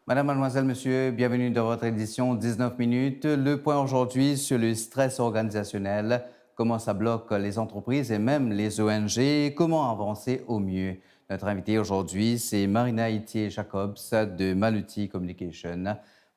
Madame, mademoiselle, monsieur, bienvenue dans votre édition 19 minutes. Le point aujourd'hui sur le stress organisationnel, comment ça bloque les entreprises et même les ONG, comment avancer au mieux. Notre invitée aujourd'hui, c'est Marina Itier-Jacobs de Maluti Communication.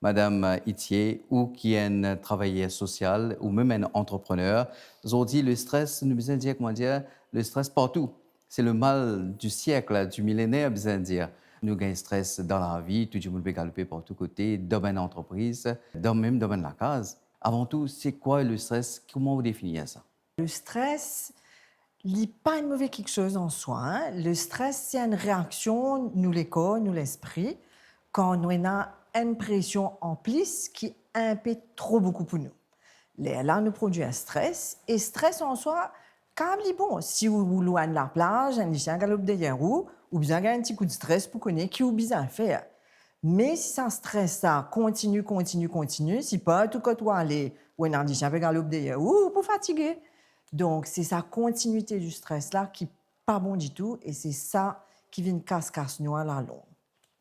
Madame Itier, ou qui est une travailleuse sociale ou même un entrepreneur, ils ont dit le stress, nous besoin dire, comment dire, le stress partout. C'est le mal du siècle, du millénaire, besoin dire. Nous avons stress dans la vie, tout le monde peut galoper par tous côtés, domaine entreprise, dans même domaine de la case. Avant tout, c'est quoi le stress? Comment vous définissez ça? Le stress n'est pas une mauvaise quelque chose en soi, hein. Le stress, c'est une réaction, nous les corps, nous l'esprit, quand nous avons une pression en plus qui impète trop beaucoup pour nous. Là, nous produit un stress, et stress en soi, quand même bon. Si vous loin de la plage, un chien galope derrière vous, ou bien un petit coup de stress pour connaître qui vous besoin faire. Mais si ça stress, ça continue, si pas tout quand toi aller, ou un chien galope derrière vous, pour fatiguer. Donc, c'est sa continuité du stress-là qui n'est pas bon du tout, et c'est ça qui vient casse-noix la longue.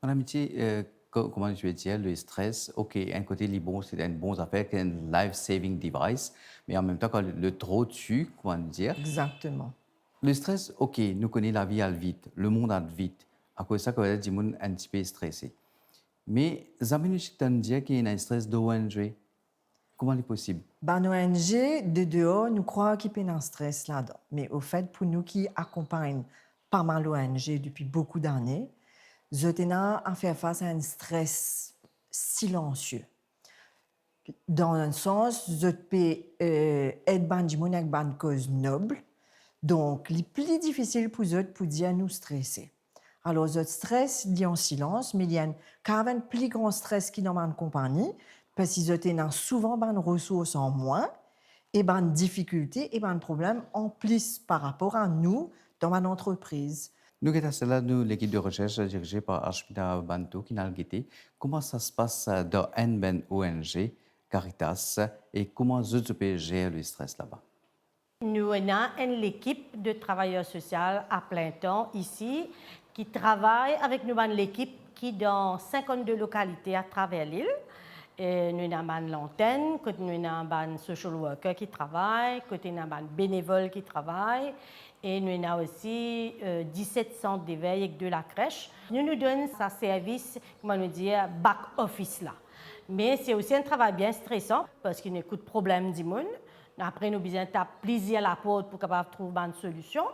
Mon amitié, comment je vais dire, le stress, OK, un côté, il est bon, c'est une bonne affaire, c'est un life-saving device, mais en même temps, quand le trop tue, comment dire, Exactement. le stress, OK, nous connaissons la vie à vite, le monde à vite. À cause de ça, quand on dit monde un petit peu stressé. Mais, ça veut dire qu'il y a un stress d'ONG. Comment c'est possible? Ben, nos ONG, de dehors, nous croyons qu'il y a un stress là-dedans. Mais au fait, pour nous qui accompagnons pas mal d'ONG depuis beaucoup d'années, nous avons à faire face à un stress silencieux. Dans un sens, nous peut aider les gens avec une cause noble. Donc, le plus difficile pour eux pour dire nous stresser. Alors, le stress, il est en silence, mais il y a quand même un plus grand stress qui est dans ma compagnie, parce qu'ils ont souvent des ressources en moins, et des difficultés et des problèmes en plus par rapport à nous dans ma entreprise. Nous, cela, nous, l'équipe de recherche dirigée par Ashmita Banto, qui n'a guetté, comment ça se passe dans une ONG, Caritas, et comment eux peux gérer le stress là-bas? Nous avons une équipe de travailleurs sociaux à plein temps ici qui travaille avec nous, l'équipe qui est dans 52 localités à travers l'île. Et nous avons l'antenne, nous avons un social worker qui travaille, nous avons un bénévole qui travaille, et nous avons aussi 17 centres d'éveil avec de la crèche. Nous donnons ce service, comment nous dire, back office là. Mais c'est aussi un travail bien stressant parce qu'il y a beaucoup de problèmes du monde. Après, nous avons besoin de plaisir à la porte pour capable trouver une solution.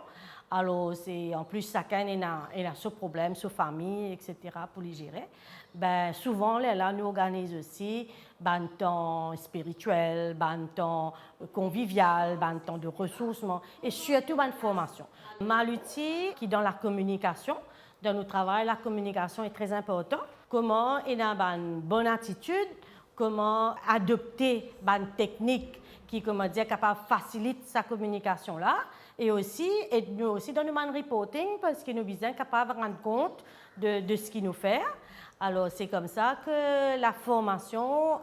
Alors, c'est en plus chacun a ce problème, sa famille, etc. pour les gérer. Ben, souvent, là, nous organisons aussi un temps spirituel, un temps convivial, un temps de ressourcement et surtout une formation. Maluti, qui est dans la communication, dans notre travail, la communication est très importante. Comment il a une bonne attitude, comment adopter une technique qui, comment dire, capable facilite sa communication là, et nous aussi dans le man reporting parce que nous sommes capables de rendre compte de ce qu'il nous fait. Alors c'est comme ça que la formation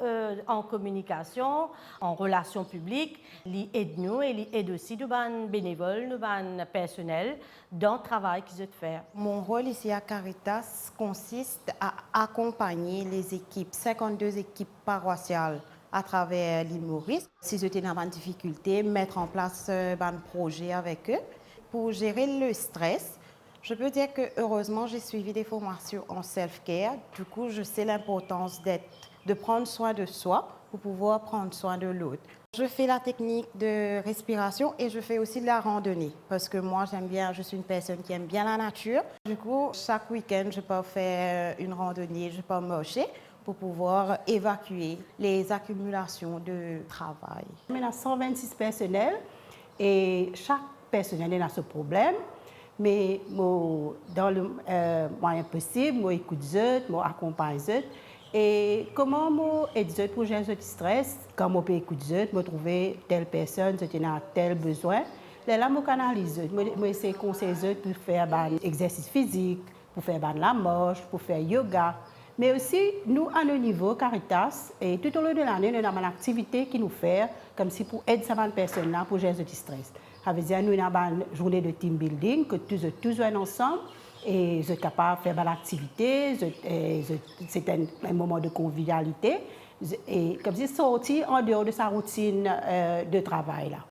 en communication, en relations publiques, aide nous et aide aussi nous bénévoles, nous personnels dans le travail qu'ils ont fait. Mon rôle ici à Caritas consiste à accompagner les équipes, 52 équipes paroissiales à travers l'île Maurice. Si j'étais dans une difficulté, mettre en place un projet avec eux pour gérer le stress. Je peux dire que heureusement, j'ai suivi des formations en self-care. Du coup, je sais l'importance de prendre soin de soi pour pouvoir prendre soin de l'autre. Je fais la technique de respiration et je fais aussi de la randonnée parce que moi, je suis une personne qui aime bien la nature. Du coup, chaque week-end, je peux faire une randonnée, je peux marcher pour pouvoir évacuer les accumulations de travail. On a 126 personnels et chaque personnel a ce problème. Mais dans le moyen possible, je écoute, je accompagne. Et comment je aide pour gérer ce stress? Quand je peux écouter, je trouve telle personne, je a tel besoin. Là, je canalise. Je essaie de conseiller pour faire des exercices physiques, pour faire de la marche, pour faire yoga. Mais aussi, nous, à nos niveaux, Caritas, et tout au long de l'année, nous avons une activité qui nous fait comme si pour aider ces personnes-là pour gérer ce stress. Ça veut dire nous avons une journée de team building, que tous ensemble, et vous êtes capable de faire de l'activité, c'est un moment de convivialité, et comme si sortir en dehors de sa routine de travail. Là.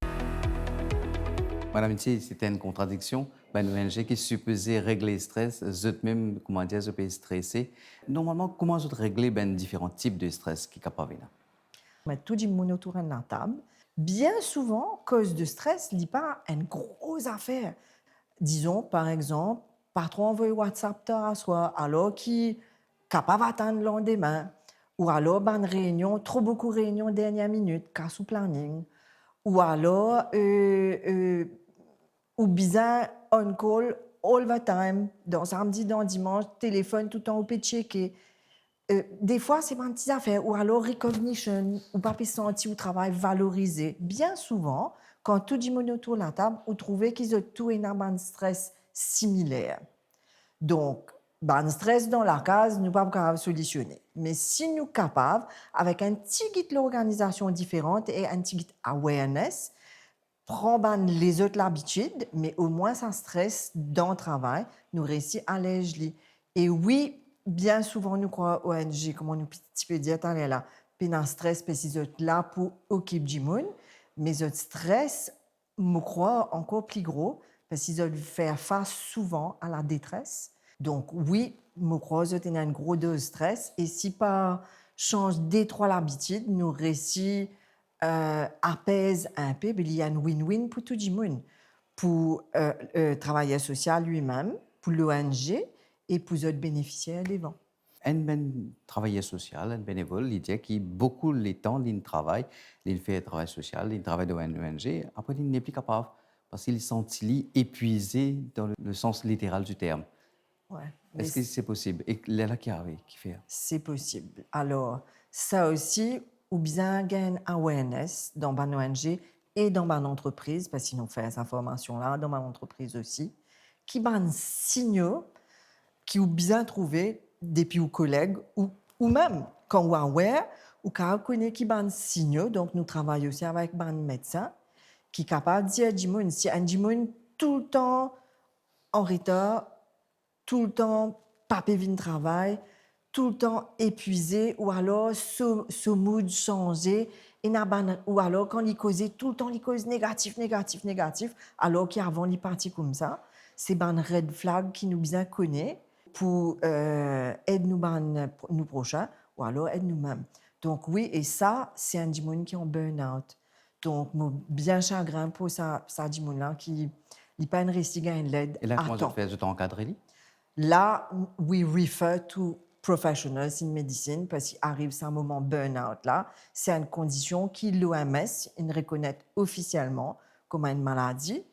Madame Itier, c'était une contradiction. Ben, une ONG qui est supposée régler le stress, même, comment dire, je peux stresser. Normalement, comment vous réglez différents types de stress qui sont capables? Mais tout le monde autour de la table. Bien souvent, cause de stress, il n'y a pas une grosse affaire. Disons, par exemple, patron envoie WhatsApp à soi, alors qu'il est capable d'attendre le lendemain. Ou alors, une réunion, trop beaucoup de réunions dernière minute, casse au planning. Ou alors, ou bizarre, on call all the time, dans samedi, dans dimanche, téléphone tout le temps, on peut checker. Des fois, c'est pas une petite affaire, ou alors recognition, ou pas sentir au travail valorisé. Bien souvent, quand tout le monde autour de la table, vous trouvez qu'ils ont tous un stress similaire. Donc, un stress dans la case, nous ne pouvons pas solutionner. Mais si nous sommes capables, avec un petit guide d'organisation différente et un petit guide awareness, prendre les autres l'habitude, mais au moins ça stress dans le travail, nous réussissons à alléger. Et oui, bien souvent, nous croyons ONG, comme on nous peut dire, là, puis un stress, parce qu'ils sont là pour occuper du monde, mais le stress, je crois, encore plus gros, parce qu'ils doivent faire face souvent à la détresse. Donc oui, je crois que c'est une grosse dose de stress, et si pas change des trois l'habitude, nous réussissons apaise un peu, il y a un win-win pour tout le monde, pour le travailleur social lui-même, pour l'ONG et pour les autres bénéficiaires des vents. Un travailleur social, un bénévole, il dit qu'il beaucoup le temps, il travaille, il fait un travail social, il travaille dans une ONG, après il n'est plus capable parce qu'il se sent épuisé dans le sens littéral du terme. Ouais, Est-ce que c'est possible? Et là qui arrive, qui fait? C'est possible. Alors, ça aussi, ou bien gain awareness dans une ONG et dans une entreprise, parce qu'ils ont fait cette information-là, dans une entreprise aussi, qui ont signaux qui ont bien trouvé depuis aux collègues ou même quand on est aware ou quand on connaît qui ont signaux. Donc, nous travaillons aussi avec un médecin qui est capable de dire si un dimon tout le temps en retard, tout le temps pas pévé de travail, tout le temps épuisé, ou alors ce mood changé, ou alors quand il causait tout le temps, il cause négatif, alors qu'avant il parti comme ça, c'est un red flag qui nous bien connaît pour aider nous prochains, ou alors aider nous-mêmes. Donc oui, et ça, c'est un démon qui est en burn-out. Donc, bien chagrin pour ça démon-là qui n'est pas une réussite à l'aide. Et là, comment tu fais? Je t'encadrer? Là, we refer to professionals in medicine parce qu'il arrive à un moment burn-out. Là, c'est une condition qui l'OMS reconnaît officiellement comme une maladie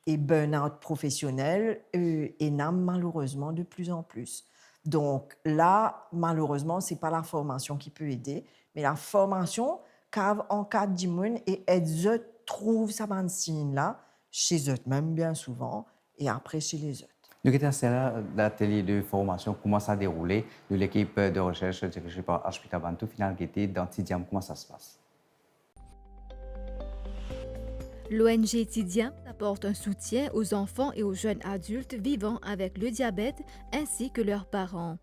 et burn-out professionnel est malheureusement de plus en plus. Donc là, malheureusement, c'est pas la formation qui peut aider, mais la formation en cas d'immun et elles trouvent ça signe là chez eux-mêmes bien souvent et après chez les autres. Nous avons l'atelier de formation, comment ça a déroulé, de l'équipe de recherche dirigée par Ashpita Bantu, final qui était dans Tidiam, comment ça se passe? L'ONG Tidiam apporte un soutien aux enfants et aux jeunes adultes vivant avec le diabète ainsi que leurs parents.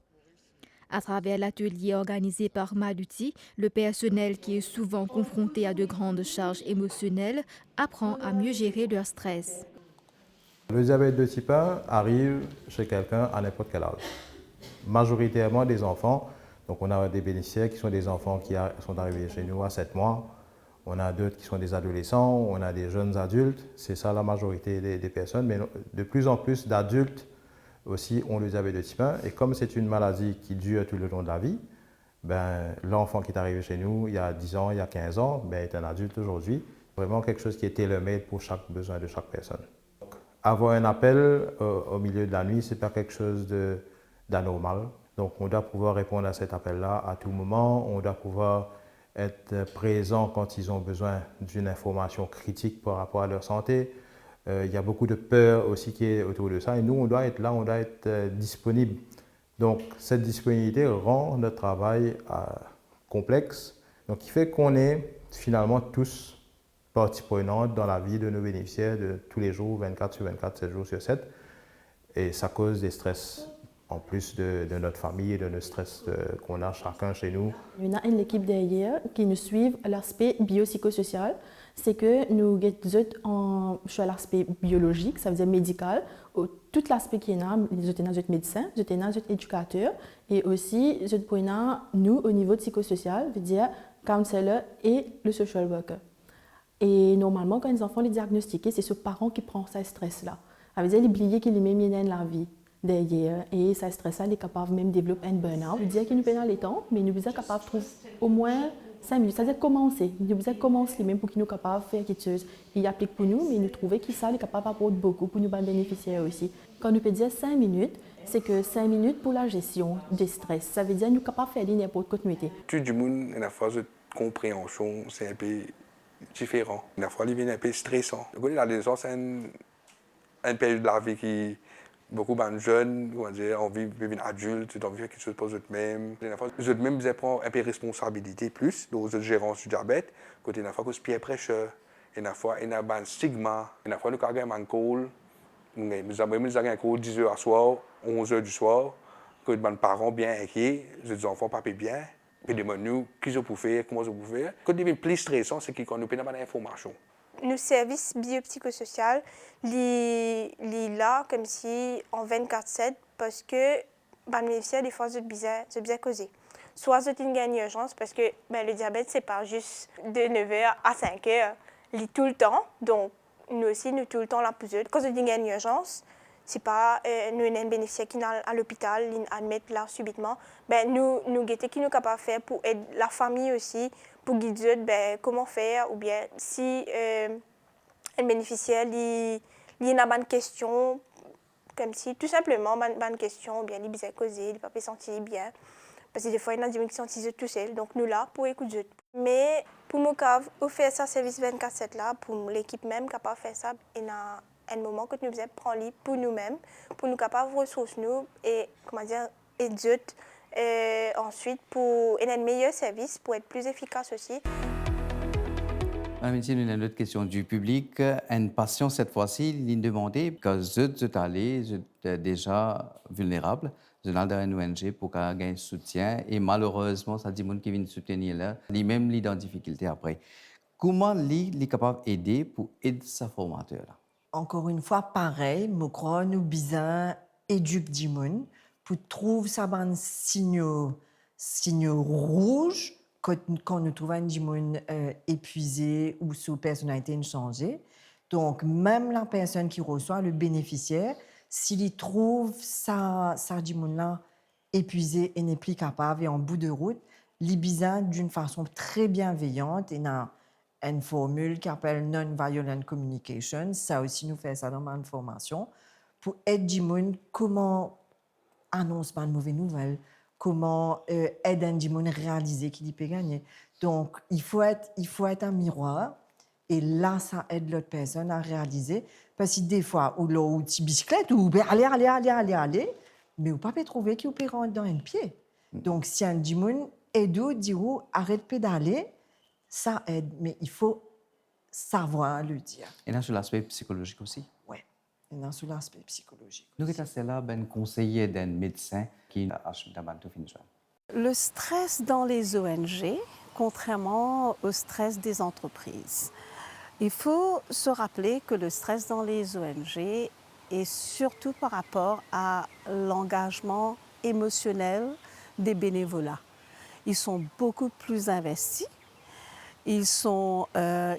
À travers l'atelier organisé par Maluti, le personnel qui est souvent confronté à de grandes charges émotionnelles apprend à mieux gérer leur stress. Le diabète de type 1 arrive chez quelqu'un à n'importe quel âge. Majoritairement des enfants, donc on a des bénéficiaires qui sont des enfants qui sont arrivés chez nous à 7 mois, on a d'autres qui sont des adolescents, on a des jeunes adultes, c'est ça la majorité des personnes, mais de plus en plus d'adultes aussi ont le diabète de type 1 et comme c'est une maladie qui dure tout le long de la vie, l'enfant qui est arrivé chez nous il y a 10 ans, il y a 15 ans, est un adulte aujourd'hui, vraiment quelque chose qui est tailor-made pour chaque besoin de chaque personne. Avoir un appel au milieu de la nuit, ce n'est pas quelque chose d'anormal. Donc, on doit pouvoir répondre à cet appel-là à tout moment. On doit pouvoir être présent quand ils ont besoin d'une information critique par rapport à leur santé. Il y a beaucoup de peur aussi qui est autour de ça. Et nous, on doit être là, on doit être disponible. Donc, cette disponibilité rend notre travail complexe. Donc, il fait qu'on est finalement tous partie prenante dans la vie de nos bénéficiaires de tous les jours, 24 sur 24, 7 jours sur 7. Et ça cause des stress, en plus de notre famille et de nos stress qu'on a chacun chez nous. Il y a une équipe derrière qui nous suit l'aspect biopsychosocial. C'est que nous sommes sur l'aspect biologique, ça veut dire médical, tout l'aspect qui est là, nous sommes médecins, nous sommes éducateurs, et aussi nous, au niveau psychosocial, veut dire counselor et le social worker. Et normalement, quand les enfants les diagnostiqués, c'est ce parent qui prend ce stress-là. Ça veut dire oublier qu'il est même dans la vie derrière, et ce stress-là, il est capable même de développer un burn-out. Ça veut dire qu'il nous paye dans les temps, mais nous sommes capables de trouver au moins 5 minutes, c'est-à-dire commencer. Nous devons commencer même pour qu'ils nous capables de faire quelque chose. Il applique pour nous, mais nous trouvons que ça est capable d'apporter beaucoup pour nous bénéficiaires aussi. Quand nous peut dire 5 minutes, c'est que 5 minutes pour la gestion des stress. Ça veut dire que nous sommes capables de faire n'importe quoi nous était. Tout le monde a une phase de compréhension, c'est un peu différent. Une fois, il devient un peu stressant. L'adolescence, c'est une période de la vie qui beaucoup de jeunes, on va dire, ont envie de devenir adulte, ont envie de faire quelque chose pour eux-mêmes. Les eux-mêmes, ils prennent un peu de responsabilité plus, dans la gérance du diabète. Côté une fois que c'est pied prêcheur, une fois, il y a un stigma, une fois, nous avons un call, nous avons un call 10 h à soir, 11 h du soir, que les parents bien inquiets, les enfants pas bien, puis demandent-nous qu'est-ce qu'on peut faire, comment on peut faire. Ce qui devient plus stressant, c'est qu'on nous donne pas d'informations. Nos services biopsychosociaux, sont là comme si en 24/7 parce que les bénéficiaires des fois sont bien causés. Soit c'est une gagne urgence parce que le diabète c'est pas juste de 9 h à 5 h, tout le temps. Donc nous aussi nous tout le temps là pour eux. Quand c'est une gagne urgence, c'est pas nous un bénéficiaire qui est à l'hôpital, ils admettent là subitement. Nous guetter qui nous capable de faire pour aider la famille aussi, pour guider comment faire, ou bien si un bénéficiaire il y a une bonne question, comme si tout simplement une bonne question, ou bien il est bien causé, il ne peut pas se sentir bien. Parce que des fois, il y a des gens qui se sentent tout seuls, donc nous là pour écouter. Mais pour nous, on fait ça service 24/7 là, pour l'équipe même capable de faire ça, il y a un moment que nous faisons prendre pour nous-mêmes, pour nous capables de ressources nous et comment dire aider ensuite pour un meilleur service pour être plus efficace aussi. Ici, nous avons une autre question du public. Une patient, cette fois-ci, il demandait que vous êtes déjà vulnérable. Vous êtes dans une ONG pour gagner un soutien. Et malheureusement, ça dit que qui vient soutenir là, lui-même, il est en difficulté après. Comment il est capable d'aider pour aider sa formateur là? Encore une fois, pareil, je crois que nous besoin éduquer les gens pour trouver ça signaux rouges quand nous trouvons des gens épuisés ou sous personnalité changée. Donc, même la personne qui reçoit le bénéficiaire, s'il trouve ça là épuisé et n'est plus capable et en bout de route, il besoin d'une façon très bienveillante et une formule qui s'appelle Non-Violent Communication. Ça aussi, nous fait ça dans ma formation pour aider les gens comment annoncer une mauvaise nouvelle, comment aider les gens à réaliser qu'il peut gagner. Donc, il faut être un miroir et là, ça aide l'autre personne à réaliser. Parce que des fois, ou là, ou petite bicyclette, ou aller, mais vous ne pouvez pas trouver qu'il peut rentrer dans un pied. Donc, si un gens aide ou dit arrête de pédaler, ça aide, mais il faut savoir le dire. Et là, sur l'aspect psychologique aussi? Oui, et là, sur l'aspect psychologique. Nous avons là un conseiller d'un médecin qui a Le stress dans les ONG, contrairement au stress des entreprises. Il faut se rappeler que le stress dans les ONG est surtout par rapport à l'engagement émotionnel des bénévolats. Ils sont beaucoup plus investis. Ils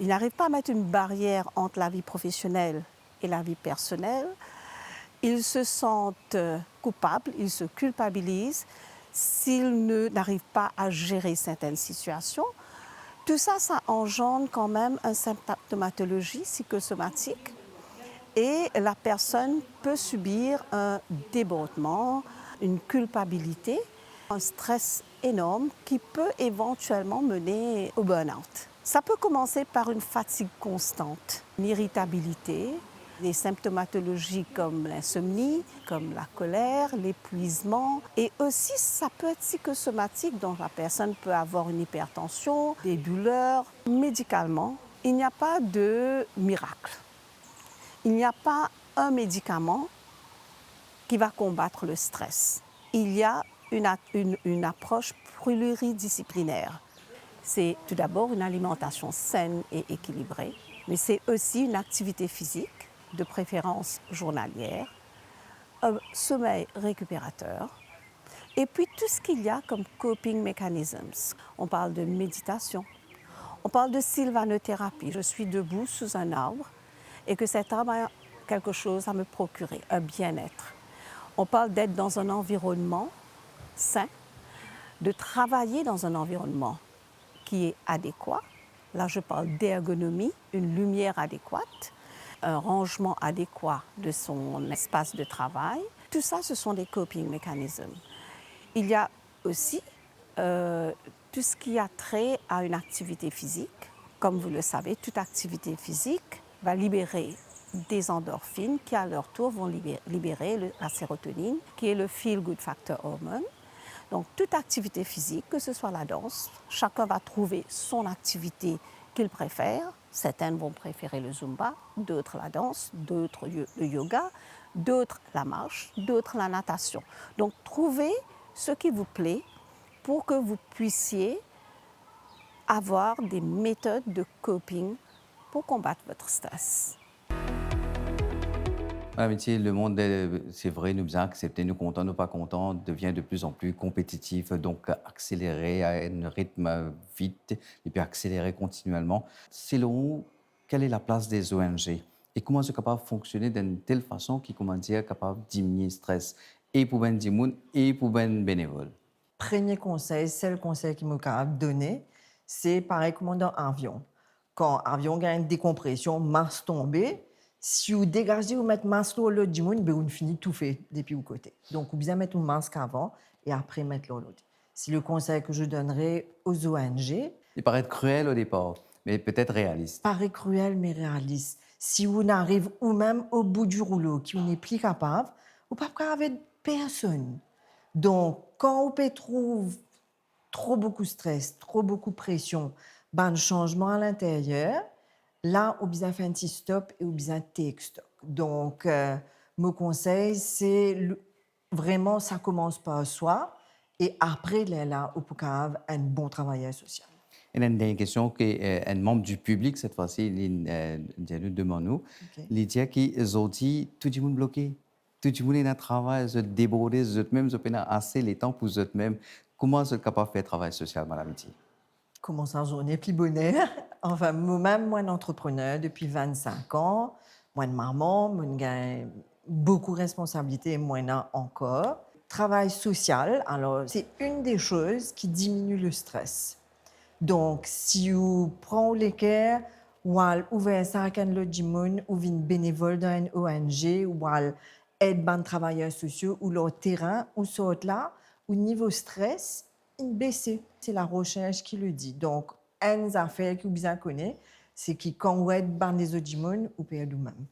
n'arrivent pas à mettre une barrière entre la vie professionnelle et la vie personnelle. Ils se sentent coupables, ils se culpabilisent s'ils n'arrivent pas à gérer certaines situations. Tout ça, ça engendre quand même une symptomatologie psychosomatique et la personne peut subir un débordement, une culpabilité, un stress énorme qui peut éventuellement mener au burn-out. Ça peut commencer par une fatigue constante, une irritabilité, des symptomatologies comme l'insomnie, comme la colère, l'épuisement. Et aussi, ça peut être psychosomatique, donc la personne peut avoir une hypertension, des douleurs. Médicalement, il n'y a pas de miracle. Il n'y a pas un médicament qui va combattre le stress. Il y a une approche pluridisciplinaire. C'est tout d'abord une alimentation saine et équilibrée, mais c'est aussi une activité physique, de préférence journalière, un sommeil récupérateur, et puis tout ce qu'il y a comme coping mechanisms. On parle de méditation, on parle de sylvanothérapie. Je suis debout sous un arbre et que cet arbre a quelque chose à me procurer, un bien-être. On parle d'être dans un environnement sain, de travailler dans un environnement qui est adéquat. Là, je parle d'ergonomie, une lumière adéquate, un rangement adéquat de son espace de travail. Tout ça, ce sont des coping mechanisms. Il y a aussi tout ce qui a trait à une activité physique. Comme vous le savez, toute activité physique va libérer des endorphines qui, à leur tour, vont libérer la sérotonine, qui est le feel-good factor hormone. Donc, toute activité physique, que ce soit la danse, chacun va trouver son activité qu'il préfère. Certains vont préférer le zumba, d'autres la danse, d'autres le yoga, d'autres la marche, d'autres la natation. Donc, trouvez ce qui vous plaît pour que vous puissiez avoir des méthodes de coping pour combattre votre stress. Madame Itié, le monde, c'est vrai, nous bien accepter, nous contents, nous pas contents, devient de plus en plus compétitif, donc accéléré à un rythme vite et puis accéléré continuellement. Selon vous, quelle est la place des ONG et comment sont capables de fonctionner d'une telle façon qui, comment dire, capable de diminuer le stress et pour ben dimoun et pour ben bénévole? Premier conseil, c'est le conseil qui m'a capable de donner, c'est pareil comme dans l'avion. Quand l'avion gagne une décompression, masse tombée, si vous dégagez ou mettez masque sur l'autre du monde, vous finissez tout fait depuis le côté. Donc, vous bien mettre un masque avant et après mettre l'autre. C'est le conseil que je donnerais aux ONG. Il paraît cruel au départ, mais peut-être réaliste. Paraît cruel, mais réaliste. Si vous n'arrivez ou même au bout du rouleau, qui vous n'est plus capable, vous ne pouvez pas avec personne. Donc, quand vous trouvez trop beaucoup de stress, trop beaucoup de pression, ben, changement à l'intérieur, là, on a besoin de faire un petit stop et on a besoin de take stock. Donc, mon conseil, c'est vraiment, ça commence par soi et après, là, on peut avoir un bon travailleur social. Il y a une question qu'un membre du public, cette fois-ci, nous demande, il dit qu'ils ont dit tout le monde bloqué. Tout le monde est dans le travail, ils sont débordés, ils ont même assez les temps pour eux-mêmes. Comment sont capable de faire travail social, Madame Itié? Comment ça, journée plus bonheur? Enfin, moi-même, moi, entrepreneur depuis 25 ans, moi, de maman, moi, j'ai beaucoup de responsabilités, moi, encore. Travail social, alors, c'est une des choses qui diminue le stress. Donc, si vous prenez l'équerre, ou ouvrir ça à l'autre du monde, ou une bénévole dans une ONG, ou aide les travailleurs sociaux, ou leur terrain, ou sur là, au niveau stress, il baisse. C'est la recherche qui le dit. Donc, une affaire que vous bien connaissez, c'est que quand vous êtes dans les autres du monde, vous perdez vous-même.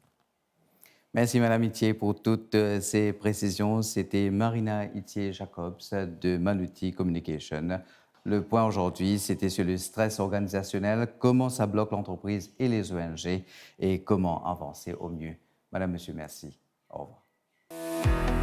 Merci, Madame Itié, pour toutes ces précisions. C'était Marina Itié-Jacobs de Manuti Communication. Le point aujourd'hui, c'était sur le stress organisationnel, comment ça bloque l'entreprise et les ONG et comment avancer au mieux. Madame, Monsieur, merci. Au revoir.